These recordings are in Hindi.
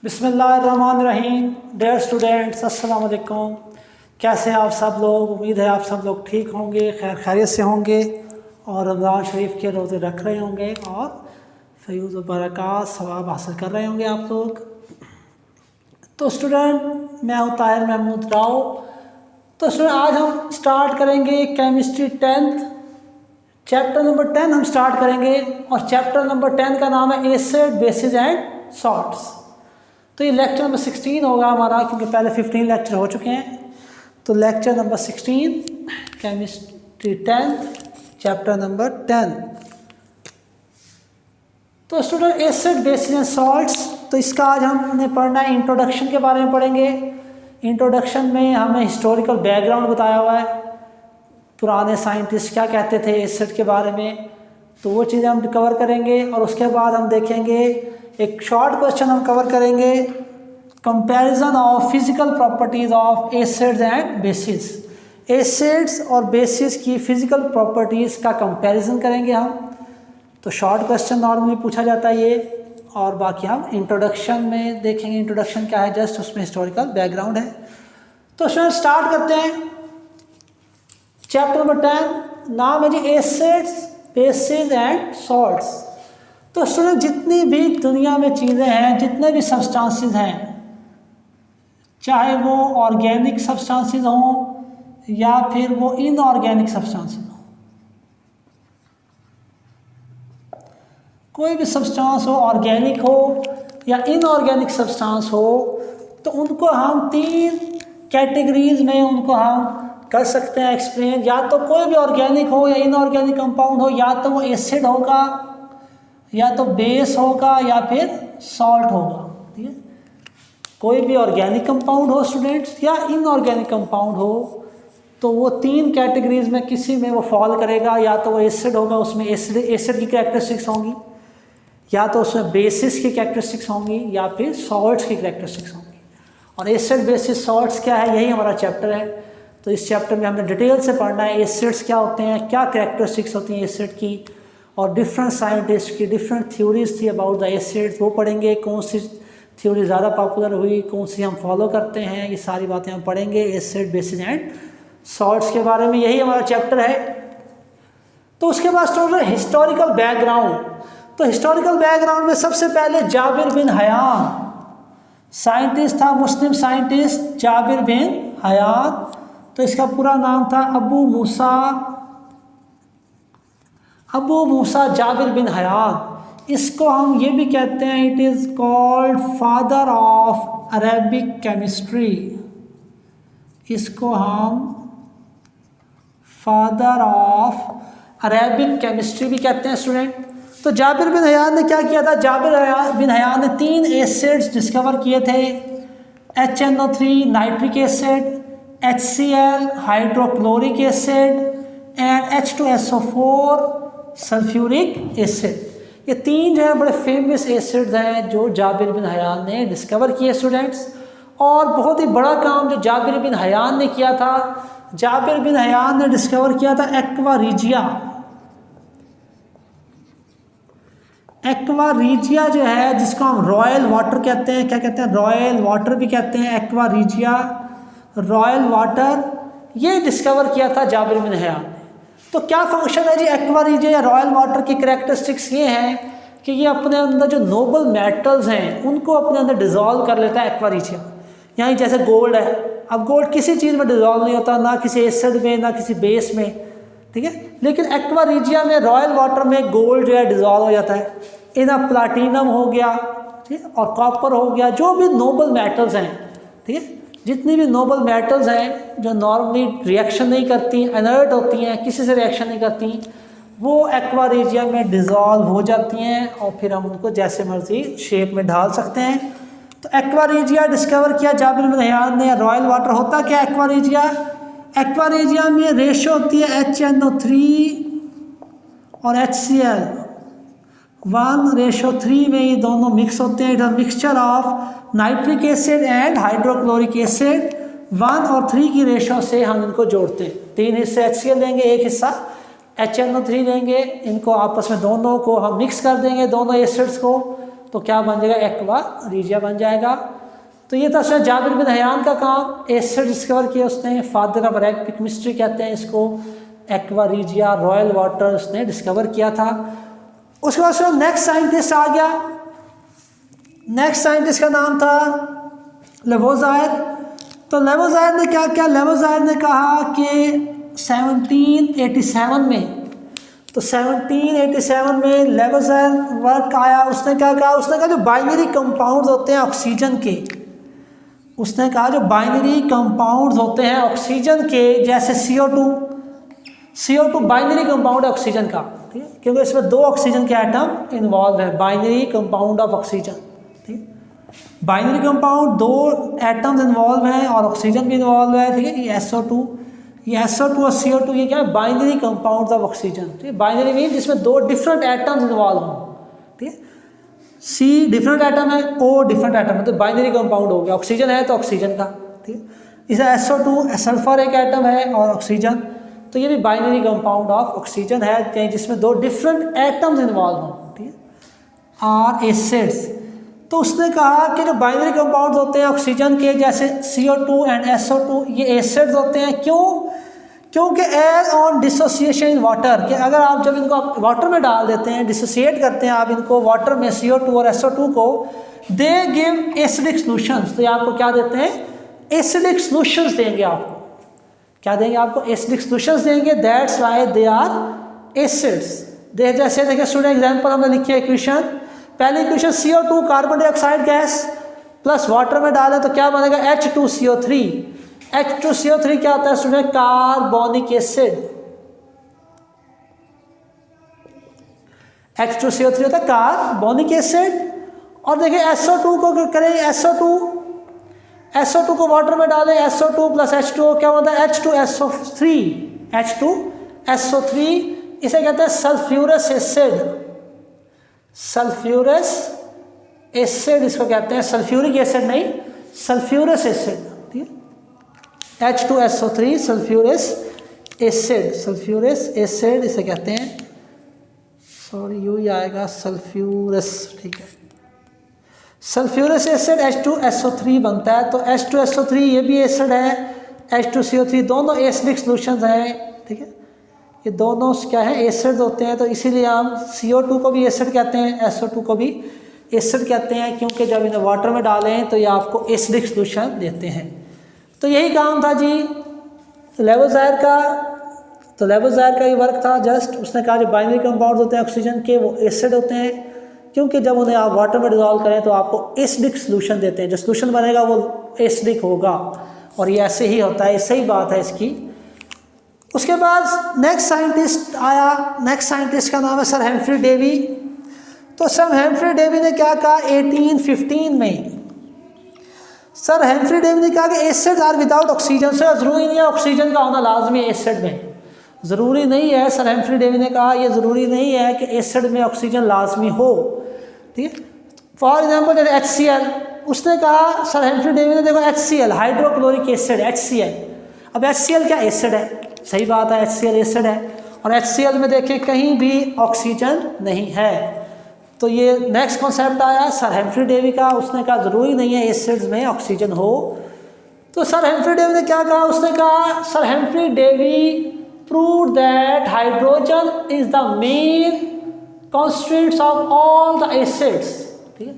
बिस्मिल्लाहिर्रहमानिर्रहीम। डियर स्टूडेंट्स, अस्सलाम वालेकुम। कैसे हैं आप सब लोग? उम्मीद है आप सब लोग ठीक होंगे, खैर खैरियत से होंगे और रमज़ान शरीफ के रोज़े रख रहे होंगे और फ़यूज़ व बरक़ात सवाब हासिल कर रहे होंगे आप लोग। तो स्टूडेंट, मैं हूँ ताहिर महमूद राव। तो स्टूडेंट, आज हम स्टार्ट करेंगे केमिस्ट्री 10th, चैप्टर नंबर 10 हम स्टार्ट करेंगे और चैप्टर नंबर 10 का नाम है एसिड, बेसिस एंड सॉल्ट्स। तो ये लेक्चर नंबर 16 होगा हमारा, क्योंकि पहले 15 लेक्चर हो चुके हैं। तो lecture number 16 chemistry 10th, chapter number 10। तो student, acid, basis and salts, तो इसका आज हमने पढ़ना है, इंट्रोडक्शन के बारे में पढ़ेंगे। इंट्रोडक्शन में हमें हिस्टोरिकल बैकग्राउंड बताया हुआ है, पुराने साइंटिस्ट क्या कहते थे एसिड के बारे में, तो वो चीज़ें हम कवर करेंगे। और उसके बाद हम देखेंगे एक शॉर्ट क्वेश्चन हम कवर करेंगे, comparison of physical properties of acids and bases. Acids और बेसिस की फिजिकल प्रॉपर्टीज़ का कंपैरिजन करेंगे हम। तो शॉर्ट क्वेश्चन नॉर्मली पूछा जाता है ये, और बाकी हम इंट्रोडक्शन में देखेंगे इंट्रोडक्शन क्या है, जस्ट उसमें हिस्टोरिकल बैकग्राउंड है। तो स्टार्ट करते हैं। चैप्टर नंबर 10 नाम है जी एसिड्स, बेसिस एंड सॉल्ट्स। तो स्टूडेंट, जितनी भी दुनिया में चीज़ें हैं, जितने भी सब्सटेंसेस हैं, चाहे वो ऑर्गेनिक सब्सटेंसेस हों या फिर वो इनऑर्गेनिक सब्सटेंसेस हों, कोई भी सब्सटेंस हो, ऑर्गेनिक हो या इनऑर्गेनिक सब्सटेंस हो, तो उनको हम 3 कैटेगरीज में उनको हम कर सकते हैं एक्सप्लेन। या तो कोई भी ऑर्गेनिक हो या इनऑर्गेनिक कंपाउंड हो, या तो वो एसिड होगा, या तो बेस होगा, या फिर सॉल्ट होगा। ठीक है, कोई भी ऑर्गेनिक कंपाउंड हो स्टूडेंट्स या इनऑर्गेनिक कंपाउंड हो, तो वो 3 कैटेगरीज में किसी में वो फॉल करेगा। या तो वो एसिड होगा, उसमें एसिड की कैरेक्टरिस्टिक्स होंगी, या तो उसमें बेसिस की कैरेक्टरिस्टिक्स होंगी, या फिर सॉल्ट्स की कैरेक्टरिस्टिक्स होंगी। और एसिड, बेसिस, सॉल्ट्स क्या है, यही हमारा चैप्टर है। तो इस चैप्टर में हमने डिटेल से पढ़ना है एसिड्स क्या होते हैं, क्या कैरेक्टरिस्टिक्स होती हैं एसिड की, और डिफरेंट साइंटिस्ट की डिफरेंट थ्योरीज थी अबाउट द एसिड्स, वो पढ़ेंगे। कौन सी थ्योरी ज़्यादा पॉपुलर हुई, कौन सी हम फॉलो करते हैं, ये सारी बातें हम पढ़ेंगे एसिड, बेसिस एंड सॉल्ट्स के बारे में, यही हमारा चैप्टर है। तो उसके बाद स्टूडेंट हिस्टोरिकल बैकग्राउंड। तो हिस्टोरिकल बैकग्राउंड में सबसे पहले जाबिर बिन हयान साइंटिस्ट था, Muslim scientist Jabir bin Hayyan. तो इसका पूरा नाम था Abu Musa Jabir bin Hayyan. इसको हम ये भी कहते हैं, it is called father of Arabic chemistry. इसको हम फादर ऑफ अरेबिक केमिस्ट्री भी कहते हैं स्टूडेंट। तो जाबिर बिन हयान ने क्या किया था, जाबिर बिन हयान ने 3 एसिड्स डिस्कवर किए थे, HNO3 nitric acid, HCl hydrochloric acid and H2SO4 sulphuric acid. ये 3 जो है बड़े फेमस एसिड्स हैं जो जाबिर बिन हयान ने डिस्कवर किए स्टूडेंट्स। और बहुत ही बड़ा काम जो जाबिर बिन हयान ने किया था, जाबिर बिन हयान ने डिस्कवर किया था एक्वा रीजिया जो है, जिसको हम रॉयल वाटर कहते हैं। क्या कहते हैं? रॉयल वाटर भी कहते हैं, एक्वा रीजिया, रॉयल वाटर, ये डिस्कवर किया था जाबिर बिन हयान ने। तो क्या फंक्शन है जी एक्वा रीजिया या रॉयल वाटर की? कैरेक्टरिस्टिक्स ये हैं कि ये अपने अंदर जो नोबल मेटल्स हैं उनको अपने अंदर डिज़ोल्व कर लेता है एक्वा रीजिया। यानी जैसे गोल्ड है, अब गोल्ड किसी चीज़ में डिज़ोल्व नहीं होता, ना किसी एसिड में, ना किसी बेस में, ठीक है। लेकिन एक्वा रीजिया में, रॉयल वाटर में गोल्ड जो है डिज़ोल्व हो जाता है। इनफ प्लाटिनम हो गया, ठीक है, और कॉपर हो गया, जो भी नोबल मेटल्स हैं, ठीक है, जितनी भी नोबल मेटल्स हैं जो नॉर्मली रिएक्शन नहीं करती, इनर्ट होती हैं, किसी से रिएक्शन नहीं करती, वो एक्वा रीजिया में डिज़ोल्व हो जाती हैं और फिर हम उनको जैसे मर्जी शेप में ढाल सकते हैं। तो एक्वा रीजिया डिस्कवर किया जाबिर बिन हयान ने। रॉयल वाटर होता क्या एक्वा रीजिया? एक्वा रीजिया में रेशो होती है HNO3 और HCl 1:3 में, ये दोनों मिक्स होते हैं। It is mixture of nitric acid and hydrochloric acid. 1 और 3 की रेशो से हम इनको जोड़ते हैं। 3 हिस्से HCl लेंगे, 1 हिस्सा HNO3 लेंगे, इनको आपस में दोनों को हम मिक्स कर देंगे, दोनों एसिड्स को, तो क्या बन जाएगा, एक्वा रीजिया बन जाएगा। तो ये था सर जाबिर बिन हयान का काम, एसिड डिस्कवर किया उसने, फादर ऑफ रैपिड केमिस्ट्री कहते हैं इसको, एक्वा रीजिया रॉयल वाटर उसने डिस्कवर किया था। उसके बाद सर नेक्स्ट साइंटिस्ट आ गया, नेक्स्ट साइंटिस्ट का नाम था लेवोज़ायर। तो लेवोज़ायर ने क्या किया, लेवोज़ायर ने कहा कि 1787 में, तो 1787 में लेवोज़ायर वर्क आया, उसने क्या कहा, उसने कहा जो बाइनरी कंपाउंड्स होते हैं ऑक्सीजन के, उसने कहा जो बाइनरी कंपाउंड्स होते हैं ऑक्सीजन के, जैसे CO2 बाइनरी कंपाउंड है ऑक्सीजन का, ठीक है, क्योंकि इसमें 2 ऑक्सीजन के एटम इन्वॉल्व है, बाइनरी कंपाउंड ऑफ ऑक्सीजन, ठीक, बाइनरी कंपाउंड 2 एटम्स इन्वॉल्व हैं और ऑक्सीजन भी इन्वॉल्व है, ठीक है। ये SO2 और CO2 ये क्या है, बाइनरी कंपाउंड्स ऑफ ऑक्सीजन, ठीक है। बाइनरी मीन जिसमें 2 डिफरेंट एटम्स इन्वॉल्व हों, ठीक है। C डिफरेंट एटम है, O डिफरेंट एटम है, तो बाइनरी कंपाउंड हो गया, ऑक्सीजन है तो ऑक्सीजन का, ठीक है। इसे SO2 सल्फर एक एटम है और ऑक्सीजन, तो ये भी बाइनरी कंपाउंड ऑफ ऑक्सीजन है जिसमें 2 डिफरेंट एटम्स इन्वॉल्व हों, ठीक है। और एसिड्स, तो उसने कहा कि जो बाइनरी कंपाउंड्स होते हैं ऑक्सीजन के, जैसे CO2 एंड SO2, ये एसिड्स होते हैं, क्योंकि as on dissociation in water, कि अगर आप जब इनको वाटर में डाल देते हैं, डिसोसिएट करते हैं आप इनको वाटर में, CO2 और SO2 को, दे गिव एसिडिक सॉल्यूशंस, तो ये आपको क्या देते हैं, एसिडिक सॉल्यूशंस देंगे आपको, क्या देंगे आपको, एसिडिक सॉल्यूशंस देंगे, that's why they are acids. जैसे देखिए स्टूडेंट एग्जाम्पल हमने लिखी है इक्वेशन, पहली equation CO2 carbon dioxide gas plus water में डालें तो क्या बनेगा, H2CO3। H2CO3 क्या होता है स्टूडेंट, कार्बोनिक एसिड, H2CO3 होता है कार्बोनिक एसिड। और देखिए SO2 को करें, SO2 को वाटर में डालें, SO2 प्लस H2O क्या होता है, H2SO3, इसे कहते हैं सल्फ्यूरस एसिड, सल्फ्यूरस एसिड इसको कहते हैं, सल्फ्यूरिक एसिड नहीं, सल्फ्यूरस एसिड, ठीक है। H2SO3 सल्फ्यूरस एसिड इसे कहते हैं, सॉरी यू ही आएगा सल्फ्यूरस, ठीक है। सल्फ्यूरस एसिड H2SO3 बनता है, तो H2SO3 ये भी एसिड है, H2CO3 दोनों एसिडिक सॉल्यूशंस हैं, ठीक है। ये दोनों क्या है, एसिड होते हैं, तो इसीलिए हम CO2 को भी एसिड कहते हैं, SO2 को भी एसिड कहते हैं, क्योंकि जब इन्हें वाटर में डालें तो ये आपको एसिडिक सॉल्यूशन देते हैं। तो यही काम था जी लेवोज़ायर का। तो लेवोज़ायर का ये वर्क था जस्ट, उसने कहा जो बाइनरी कंपाउंड होते हैं ऑक्सीजन के वो एसिड होते हैं, क्योंकि जब उन्हें आप वाटर में डिजॉल्व करें तो आपको एसिडिक सॉल्यूशन देते हैं, जो सॉल्यूशन बनेगा वो एसिडिक होगा, और ये ऐसे ही होता है, सही बात है इसकी। उसके बाद नेक्स्ट साइंटिस्ट आया, नेक्स्ट साइंटिस्ट का नाम है सर हेम्फ्री डेवी। तो सर हेम्फ्री डेवी ने क्या कहा 1815 में, सर हेम्फ्री डेवी ने कहा कि एसिड आर विदाउट ऑक्सीजन, से ज़रूरी नहीं है ऑक्सीजन का होना लाजमी है एसिड में, ज़रूरी नहीं है। सर हेम्फ्री डेवी ने कहा ये ज़रूरी नहीं है कि एसिड में ऑक्सीजन लाजमी हो, ठीक है। फॉर एग्जाम्पल जैसे HCl, उसने कहा सर हेम्फ्री डेवी ने, देखो HCl हाइड्रोक्लोरिक एसिड HCl, अब HCl क्या एसिड है, सही बात है HCl एसिड है, और HCl में देखें कहीं भी ऑक्सीजन नहीं है। तो ये नेक्स्ट कॉन्सेप्ट आया सर हेम्फ्री डेवी का, उसने कहा ज़रूरी नहीं है एसिड्स में ऑक्सीजन हो। तो सर हेम्फ्री डेवी ने क्या कहा, उसने कहा sir Humphry Davy prove that hydrogen is the main constituents of all the acids, ठीक है।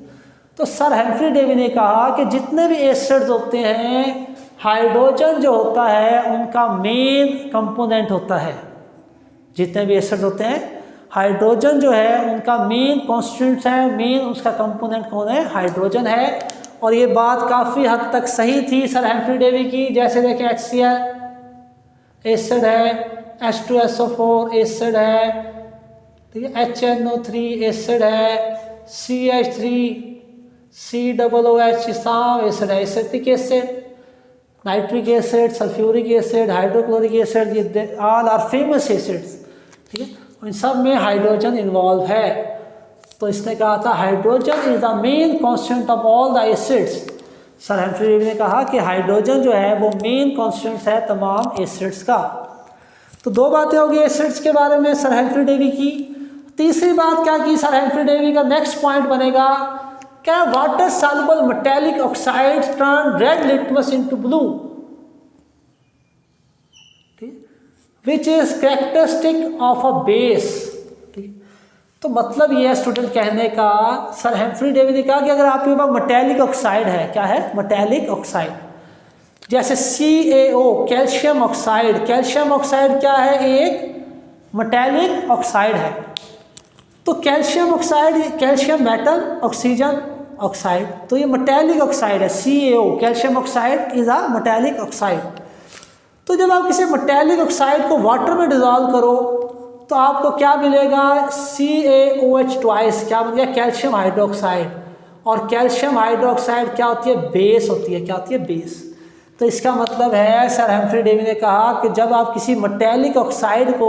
तो सर हेम्फ्री डेवी ने कहा कि जितने भी एसिड्स होते हैं हाइड्रोजन जो होता है उनका मेन कंपोनेंट होता है, जितने भी एसिड्स होते हैं हाइड्रोजन जो है उनका मेन कॉन्स्टिट्यूएंट्स है, मेन उसका कंपोनेंट कौन है, हाइड्रोजन है। और ये बात काफ़ी हद तक सही थी सर हेम्फ्री डेवी की। जैसे देखें HCl एसिड है, H2SO4 एसिड है, ठीक है, HNO3 एसिड है, CH3 COOH साव एसिड है, acetic acid, nitric acid, sulphuric acid, hydrochloric acid, ये ऑल आर फेमस एसिड्स, ठीक है। इन सब में हाइड्रोजन इन्वॉल्व है। तो इसने कहा था hydrogen is the main constituent of all the acids. Sir Humphry Davy ने कहा कि हाइड्रोजन जो है वो मेन कॉन्स्टिट्यूएंट है तमाम एसिड्स का। तो 2 बातें होगी एसिड्स के बारे में सर हेम्फ्री डेवी की। तीसरी बात क्या की सर हेम्फ्री डेवी का नेक्स्ट पॉइंट बनेगा क्या, water soluble metallic oxide turn red litmus into blue which is characteristic of a base. तो मतलब ये है स्टूडेंट कहने का, सर हेम्फ्री डेवी ने कहा कि अगर आपके पास मेटेलिक ऑक्साइड है, क्या है मेटेलिक ऑक्साइड, जैसे CaO calcium oxide, calcium oxide क्या है, एक मेटेलिक ऑक्साइड है। तो calcium oxide, calcium metal, oxygen oxide, तो ये मेटेलिक ऑक्साइड है CaO, calcium oxide is a metallic oxide. तो जब आप किसी मेटेलिक ऑक्साइड को वाटर में डिजॉल्व करो तो आपको क्या मिलेगा, CaOH ट्वाइस, क्या बन गया, कैल्शियम हाइड्रोक्साइड। और कैल्शियम हाइड्रोक्साइड क्या होती है, बेस होती है, क्या होती है, बेस। तो इसका मतलब है सर हेम्फ्री डेवी ने कहा कि जब आप किसी मेटेलिक ऑक्साइड को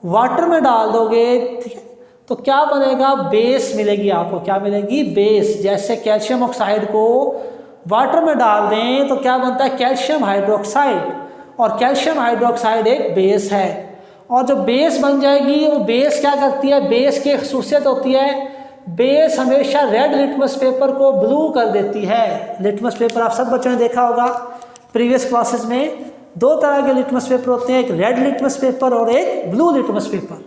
वाटर में डाल दोगे, ठीक है, तो क्या बनेगा, बेस मिलेगी आपको, क्या मिलेगी, बेस। जैसे कैल्शियम ऑक्साइड को वाटर में डाल दें तो क्या बनता है, कैल्शियम हाइड्रोक्साइड, और कैल्शियम हाइड्रोक्साइड एक बेस है। और जो बेस बन जाएगी वो बेस क्या करती है, बेस की खसूसियत होती है, बेस हमेशा रेड लिटमस पेपर को ब्लू कर देती है। लिटमस पेपर आप सब बच्चों ने देखा होगा प्रीवियस क्लासेस में, दो तरह के लिटमस पेपर होते हैं, एक रेड लिटमस पेपर और एक ब्लू लिटमस पेपर।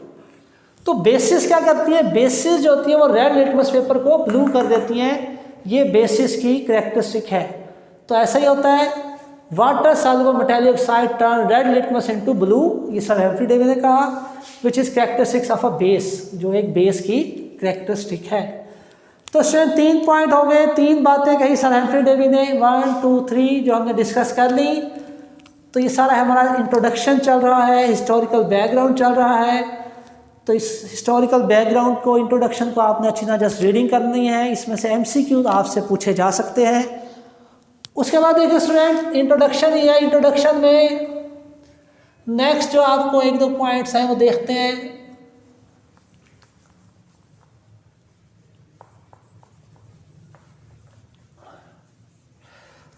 तो बेसिस क्या करती है, बेसिस जो होती है वो रेड लिटमस पेपर को ब्लू कर देती हैं, ये बेसिस की कैरेक्टरिस्टिक है। तो ऐसा ही होता है, water soluble metallic oxide turn red litmus into blue, ये सर हेम्फ्री डेवी ने कहा, which is characteristics of a base, जो एक बेस की कैरेक्टरिस्टिक है। तो स्टूडेंट 3 पॉइंट हो गए, 3 बातें कही सर हेम्फ्री डेवी ने, 1 2 3 जो हमने डिस्कस कर ली। तो ये सारा हमारा इंट्रोडक्शन चल रहा है, हिस्टोरिकल बैकग्राउंड चल रहा है। तो इस हिस्टोरिकल बैकग्राउंड को, इंट्रोडक्शन को आपने अच्छी तरह जस्ट रीडिंग करनी है, इसमें से MCQ आपसे पूछे जा सकते हैं। उसके बाद देखिए स्टूडेंट, इंट्रोडक्शन ही है, इंट्रोडक्शन में नेक्स्ट जो आपको 1-2 पॉइंट्स हैं वो देखते हैं।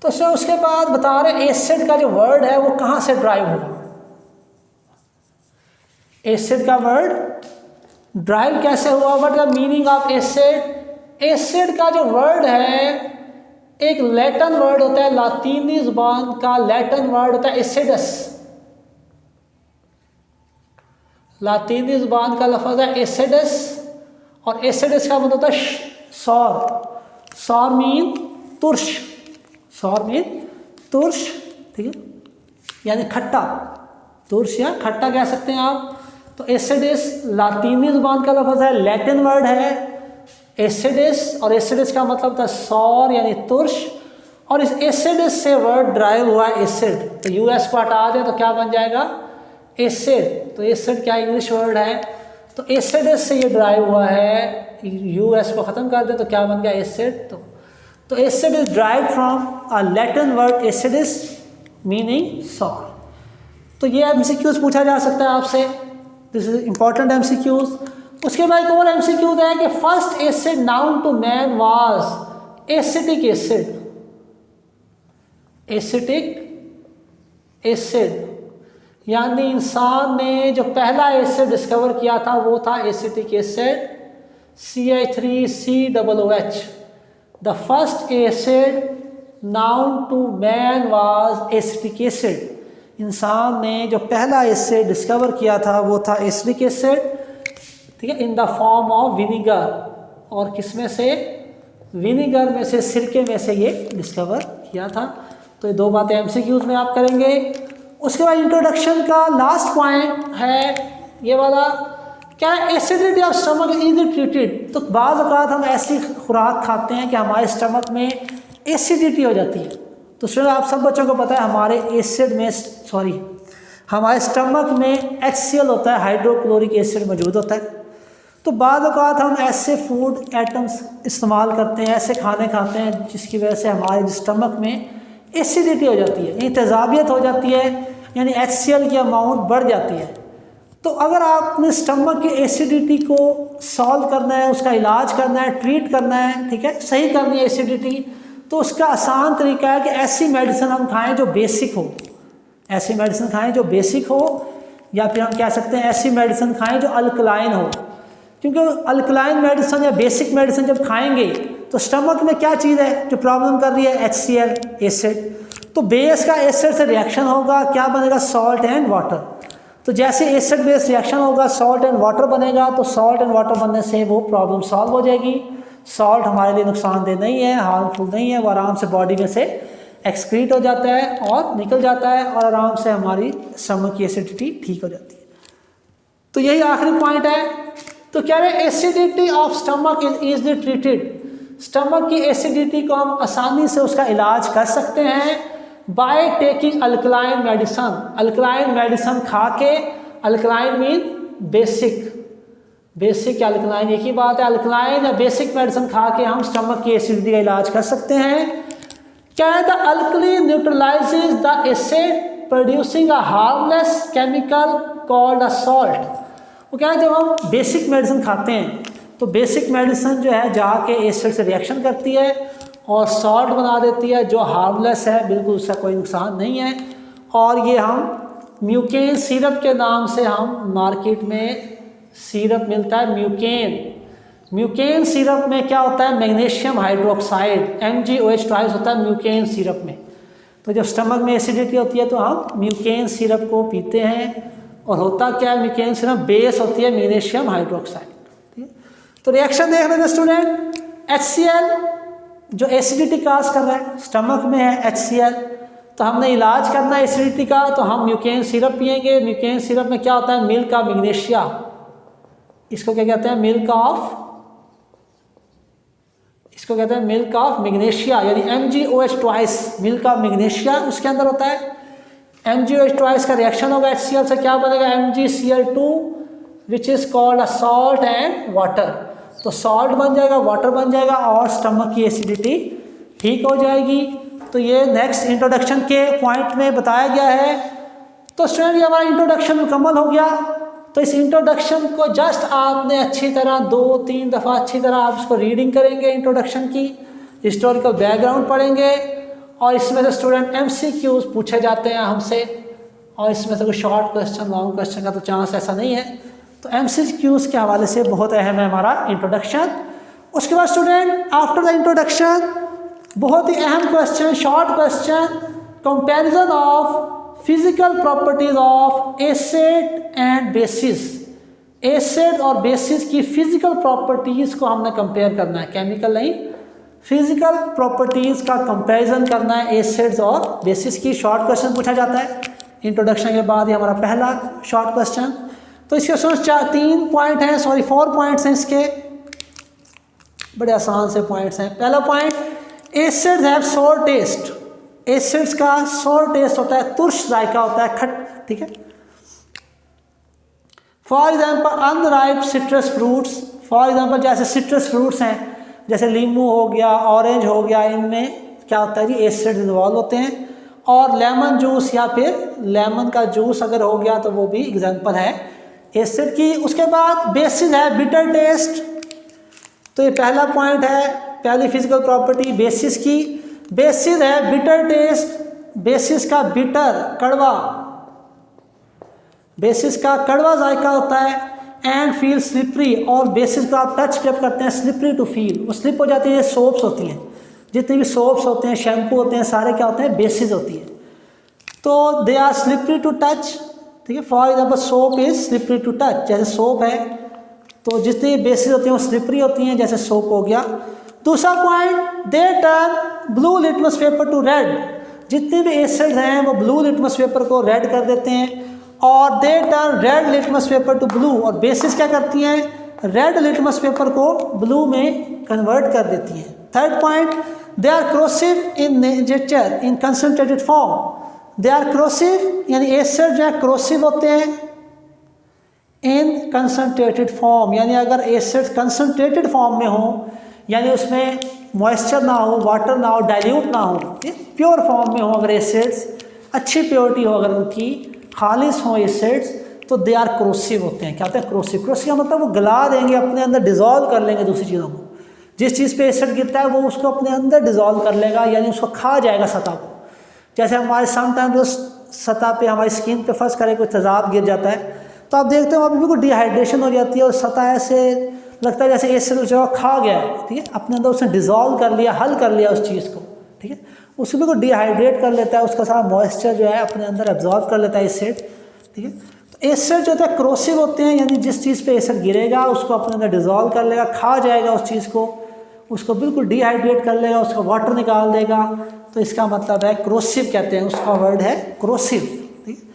तो सर उसके बाद बता रहे एसिड का जो वर्ड है वो कहाँ से ड्राइव हुआ। एसिड का वर्ड ड्राइव कैसे हुआ, what the meaning of acid. Acid का जो वर्ड है एक लैटिन वर्ड होता है, लातीनी जुबान का लैटिन वर्ड होता है एसिडस। लातीनी जुबान का लफ्ज़ है एसिडस, और एसिडस का मतलब होता है सौर। सौर मीन तुर्श, सौर मीन तुर्श, ठीक है, यानी खट्टा, तुर्श या खट्टा कह सकते हैं आप। तो एसिडस लातीनी जुबान का लफ्ज़ है, लैटिन वर्ड है एसिडस, और एसिडस का मतलब होता है सौर यानी तुर्श, और इस एसिडस से वर्ड ड्राइव हुआ है एसिड। तो US को हटा दें तो क्या बन जाएगा, एसिड। तो एसिड क्या इंग्लिश वर्ड है, तो एसिडस से ये ड्राइव हुआ है, US को ख़त्म कर दें तो क्या बन गया, एसिड। तो acid is drive from a Latin word acidus meaning सौर। तो ये MCQs पूछा जा सकता है आपसे, दिस इज इंपॉर्टेंट MCQs। उसके बाद एक और MCQ है कि first acid known to man was acetic acid. Acetic acid यानी इंसान ने जो पहला एसिड डिस्कवर किया था वो था acetic acid, CH3COOH। The first acid known to man was acetic acid. इंसान ने जो पहला एसिड डिस्कवर किया था वो था एसिटिक एसिड, ठीक है, in the form of vinegar. और किस में से, विनीगर में से, सिरके में से ये डिस्कवर किया था। तो ये 2 बातें MCQs में आप करेंगे। उसके बाद इंट्रोडक्शन का लास्ट पॉइंट है ये वाला, क्या acidity of stomach is treated. तो बाज़ औक़ात हम ऐसी खुराक खाते हैं कि हमारे स्टमक में एसिडिटी हो जाती है। तो स्टूडेंट आप सब बच्चों को पता है हमारे स्टमक में HCl होता है, हाइड्रोक्लोरिक एसिड मौजूद होता है। तो बाज़ औक़ात हम ऐसे फूड आइटम्स इस्तेमाल करते हैं, ऐसे खाने खाते हैं जिसकी वजह से हमारे स्टमक में एसिडिटी हो जाती है, यानी तेज़ाबियत हो जाती है, यानी HCl की अमाउंट बढ़ जाती है। तो अगर आपने स्टमक की एसिडिटी को सॉल्व करना है, उसका इलाज करना है, ट्रीट करना है, ठीक है, सही करनी है एसिडिटी, तो उसका आसान तरीका है कि ऐसी मेडिसिन हम खाएं जो बेसिक हो। ऐसी मेडिसिन खाएं जो बेसिक हो, या फिर हम कह सकते हैं ऐसी मेडिसिन खाएं जो अल्कलाइन हो। क्योंकि अल्कलाइन मेडिसिन या बेसिक मेडिसिन जब खाएंगे तो स्टमक में क्या चीज़ है जो प्रॉब्लम कर रही है, HCl एसिड। तो बेस का एसिड से रिएक्शन होगा, क्या बनेगा, सॉल्ट एंड वाटर। तो जैसे एसिड बेस रिएक्शन होगा, सॉल्ट एंड वाटर बनेगा, तो सॉल्ट एंड वाटर बनने से वो प्रॉब्लम सॉल्व हो जाएगी। सॉल्ट हमारे लिए नुकसानदेह नहीं है, हार्मफुल नहीं है, वो आराम से बॉडी में से एक्सक्रीट हो जाता है और निकल जाता है और आराम से हमारी स्टमक की एसिडिटी ठीक हो जाती है। तो यही आखिरी पॉइंट है। तो कह रहे acidity of stomach is easily treated. Stomach की एसिडिटी को हम आसानी से उसका इलाज कर सकते हैं by taking alkaline medicine. Alkaline medicine खा के, अल्कलाइन मीन बेसिक, बेसिक या अल्कलाइन एक ही बात है। अल्कलाइन या बेसिक मेडिसिन खा के हम स्टमक की एसिडिटी का इलाज कर सकते हैं। क्या है, the alkali न्यूट्रलाइजेज the acid producing a harmless chemical called a salt. वो क्या है, जब हम बेसिक मेडिसिन खाते हैं तो बेसिक मेडिसिन जो है जाके एसिड से रिएक्शन करती है और सॉल्ट बना देती है जो हार्मलेस है, बिल्कुल उसका कोई नुकसान नहीं है। और ये हम म्यूकेन सिरप के नाम से हम मार्केट में सिरप मिलता है, म्यूकेन सिरप में क्या होता है, मैग्नीशियम हाइड्रोक्साइड MgOH होता है म्यूकेन सिरप में। तो जब स्टमक में एसिडिटी होती है तो हम म्यूकेन सिरप को पीते हैं। और होता क्या है, म्यूकेन सिरप बेस होती है मैग्नीशियम हाइड्रोक्साइड। तो रिएक्शन देख रहे हैं स्टूडेंट, HCl जो एसिडिटी काज कर रहा है, स्टमक में है HCl, तो हमने इलाज करना है एसिडिटी का, तो हम म्यूकेन सिरप पिएंगे। म्यूकेन सिरप में क्या होता है, मिल्क ऑफ मैग्नीशिया, इसको क्या कहते हैं, मिल्क ऑफ, इसको कहते हैं मिल्क ऑफ मैग्नीशिया, यानी MgOH मिल्क ऑफ मैग्नीशिया उसके अंदर होता है। MgOH का रिएक्शन होगा HCl से, क्या बनेगा, MgCl2 which is called a salt and water. तो सॉल्ट बन जाएगा, वाटर बन जाएगा और स्टमक की एसिडिटी ठीक हो जाएगी। तो ये नेक्स्ट इंट्रोडक्शन के पॉइंट में बताया गया है। तो स्टूडेंट ये हमारा इंट्रोडक्शन मुकम्मल हो गया। तो इस इंट्रोडक्शन को जस्ट आपने अच्छी तरह 2-3 दफ़ा अच्छी तरह आप उसको रीडिंग करेंगे, इंट्रोडक्शन की, हिस्टोरिकल बैकग्राउंड पढ़ेंगे और इसमें से स्टूडेंट MCQs पूछे जाते हैं हमसे और इसमें से कोई शॉर्ट क्वेश्चन लॉन्ग क्वेश्चन का तो चांस ऐसा नहीं है। तो MCQs के हवाले से बहुत अहम है हमारा इंट्रोडक्शन। उसके बाद स्टूडेंट आफ्टर द इंट्रोडक्शन बहुत ही अहम question, short question, comparison of physical properties of acid and bases. Acid और बेसिस की फिजिकल प्रॉपर्टीज़ को हमने कंपेयर करना है, केमिकल नहीं, फिजिकल प्रॉपर्टीज़ का कंपैरिजन करना है एसिड्स और बेसिस की। शॉर्ट क्वेश्चन पूछा जाता है इंट्रोडक्शन के बाद, ये हमारा पहला शॉर्ट क्वेश्चन। तो इसके सोच 3 पॉइंट हैं, 4 पॉइंट्स हैं इसके, बड़े आसान से पॉइंट्स हैं। पहला पॉइंट, एसिड्स हैव सोर टेस्ट। एसिड्स का सोर टेस्ट होता है, तुर्श जायका होता है, खट, ठीक है। For example unripe citrus fruits, for example जैसे सिट्रस फ्रूट्स हैं जैसे नींबू हो गया, ऑरेंज हो गया, इनमें क्या होता है जी, एसिड इन्वॉल्व होते हैं। और लेमन जूस या फिर लेमन का जूस अगर हो गया तो वो भी एग्जाम्पल है एसिड की। उसके बाद बेसिस है बिटर टेस्ट। तो ये पहला पॉइंट है, पहली फिजिकल प्रॉपर्टी बेसिस की। बेसिस है बिटर टेस्ट, बेसिस का बिटर, कड़वा, बेसिस का कड़वा जायका होता है। एंड फील स्लिपरी, और बेसिस को आप टच जब करते हैं स्लिपरी टू फील, वो स्लिप हो जाती है। सोप्स होती हैं, जितने भी सोप्स होते हैं, शैम्पू होते हैं, सारे क्या होते हैं, बेसिस होती है। तो they are slippery to touch, ठीक है। For example soap is slippery to touch, जैसे सोप है तो जितनी बेसिस होती हैं वो स्लिपरी होती हैं, जैसे सोप हो गया। दूसरा point, they turn blue litmus paper to red. जितने भी एसिड हैं वो ब्लू लिटमस पेपर को रेड कर देते हैं। और they turn red litmus paper to blue, और बेसिस क्या करती हैं, रेड लिटमस पेपर को ब्लू में कन्वर्ट कर देती हैं। Third point, they are corrosive in nature in concentrated form. They are corrosive यानी एसिड जो है क्रोसिव होते हैं इन कंसनट्रेटेड फॉर्म, यानी अगर एसिड कंसनट्रेटेड फॉर्म में हो, यानी उसमें मॉइस्चर ना हो, वाटर ना हो, डाइल्यूट ना हो, प्योर फॉर्म में हो, अगर एसिड्स अच्छी प्योरिटी हो, अगर उनकी खालिश हो एसिड्स, तो दे आर क्रोसिव होते हैं। क्या होता है क्रोसिव? क्रोसिव का मतलब वो गला देंगे, अपने अंदर डिज़ोल्व कर लेंगे दूसरी चीज़ों को। जिस चीज़ पे एसिड गिरता है वो उसको अपने अंदर डिज़ोल्व कर लेगा, यानी उसको खा जाएगा सतह को। जैसे हमारे समटाइम जो सतह पे हमारी स्किन पे फर्स्ट करे कोई तेज़ाब गिर जाता है तो आप देखते हो वहाँ पर बिल्कुल डिहाइड्रेशन हो जाती है और सतह ऐसे लगता है जैसे एसिड उस जगह खा गया है, ठीक है, अपने अंदर उसने डिज़ोल्व कर लिया, हल कर लिया उस चीज़ को, ठीक है, उसको बिल्कुल डिहाइड्रेट कर लेता है, उसका सारा मॉइस्चर जो है अपने अंदर एब्जॉर्ब कर लेता है एसिड, ठीक है। तो एसिड जो होता है क्रोसिव होते हैं, यानी जिस चीज़ पे एसिड गिरेगा उसको अपने अंदर डिज़ोल्व कर लेगा, खा जाएगा उस चीज़ को, उसको बिल्कुल डिहाइड्रेट कर लेगा, उसका वाटर निकाल देगा, तो इसका मतलब है क्रोसिव कहते हैं, उसका वर्ड है क्रोसिव, ठीक है।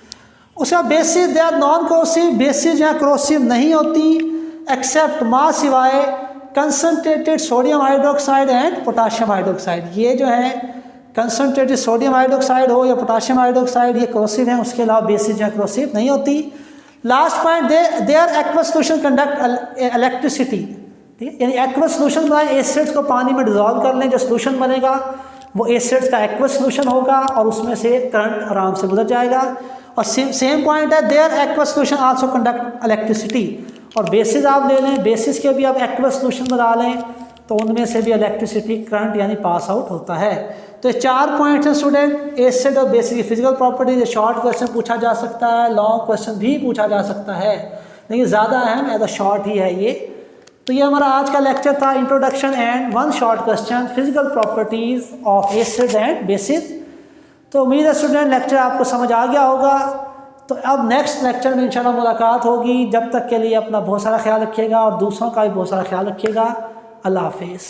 उसका bases they are non corrosive, bases जो है क्रोसिव नहीं होती एक्सेप्ट माँ सिवाय concentrated sodium hydroxide and potassium hydroxide. ये जो है कंसनट्रेटेड सोडियम हाइड्रोक्साइड हो या पोटाशियम हाइड्रोक्साइड ये क्रोसिव है, उसके अलावा बेसिस जो है क्रोसिव नहीं होती। Last point, they are aqueous solution conduct electricity, ठीक है, यानी एक्वस सोल्यूशन बनाए, एसिड्स को पानी में डिजोल्व कर लें, जो सोल्यूशन बनेगा वो एसिड्स का एक्वस सोल्यूशन होगा और उसमें से करंट आराम से गुजर जाएगा। और सेम पॉइंट है, their aqueous solution also conduct electricity, और बेसिस आप ले लें, बेसिस के भी आप एक्वस सोल्यूशन बना लें तो उनमें से भी इलेक्ट्रिसिटी करंट यानी पास आउट होता है। तो ये 4 पॉइंट्स हैं स्टूडेंट, एसिड और बेसिस की फिजिकल प्रॉपर्टीज। शॉर्ट क्वेश्चन पूछा जा सकता है, लॉन्ग क्वेश्चन भी पूछा जा सकता है, लेकिन ज़्यादा अहम एज अ शॉर्ट ही है ये। तो ये हमारा आज का लेक्चर था, introduction and 1 short question, physical properties of acid and bases. तो उम्मीद है स्टूडेंट लेक्चर आपको समझ आ गया होगा। तो अब नेक्स्ट लेक्चर में इंशाल्लाह मुलाकात होगी। जब तक के लिए अपना बहुत सारा ख्याल रखिएगा और दूसरों का भी बहुत सारा ख्याल रखिएगा। अल्लाह हाफिज़।